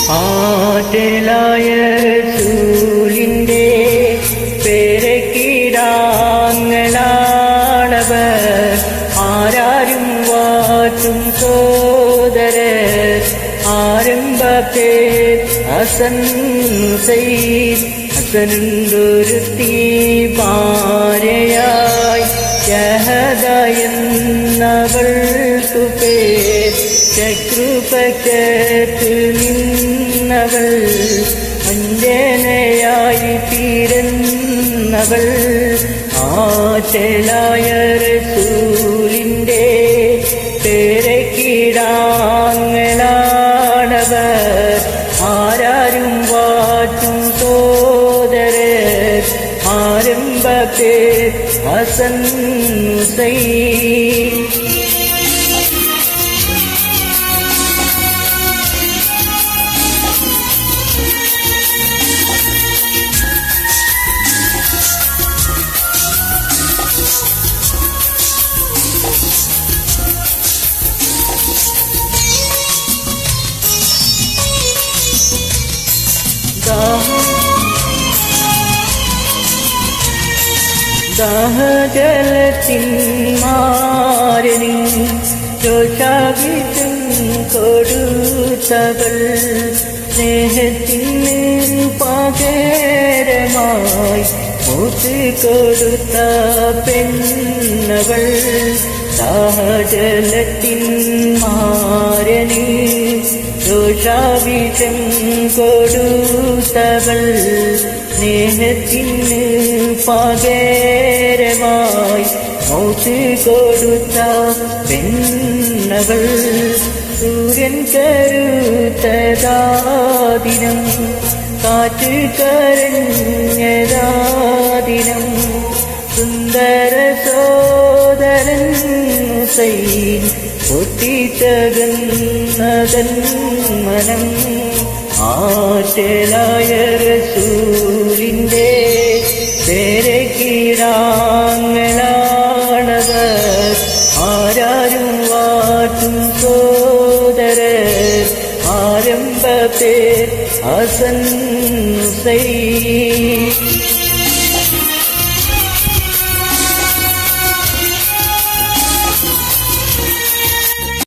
ആറ്റലായ റസൂലിന്റെ പേരക്കിടാങ്ങളാണവർ. ആരാരും വാറ്റും സോദരർ. ആരംഭ പേർ ഹസൻ ഹുസൈൻ. ഹസനുണ്ടൊരുത്തി ഭാര്യയായി യഹദ എന്നവൾക്കു പേർ. ശത്രുപക്ഷത്ത് നിന്നവൾ അഞ്ജനയായി തീരുന്നവൾ. ആറ്റലായ റസൂലിന്റെ പേരക്കിടാങ്ങളാണവർ. ആരാരും വാറ്റും സോദരർ. ആരംഭ പേർ ഹസൻ ഹുസൈൻ. ദാഹജലത്തിൻ മാരണി രോഷാവിധം കൊടുത്തവൾ. സ്നേഹത്തിന് പകരമായി മൂത്ത് കൊടുത്ത പെണ്ണവൾ. ദാഹജലത്തിൻ മാരണി രോഷാവിധം കൊടുത്തവൾ. സ്നേഹത്തിന് പകരമായി മൗത്ത് കൊടുത്ത പെണ്ണവൾ. സൂര്യൻ കരുത്തതാദിനം കാറ്റ് കരഞ്ഞതാദിനം. സുന്ദര സോദരൻ ഹുസൈൻ പൊട്ടിത്തകന്നതൻ മനം. ആറ്റലായ റസൂലിന്റെ പേരക്കിടാങ്ങളാണവർ. ആരാരും വാറ്റും സോദരർ. ആരംഭ പേർ ഹസൻ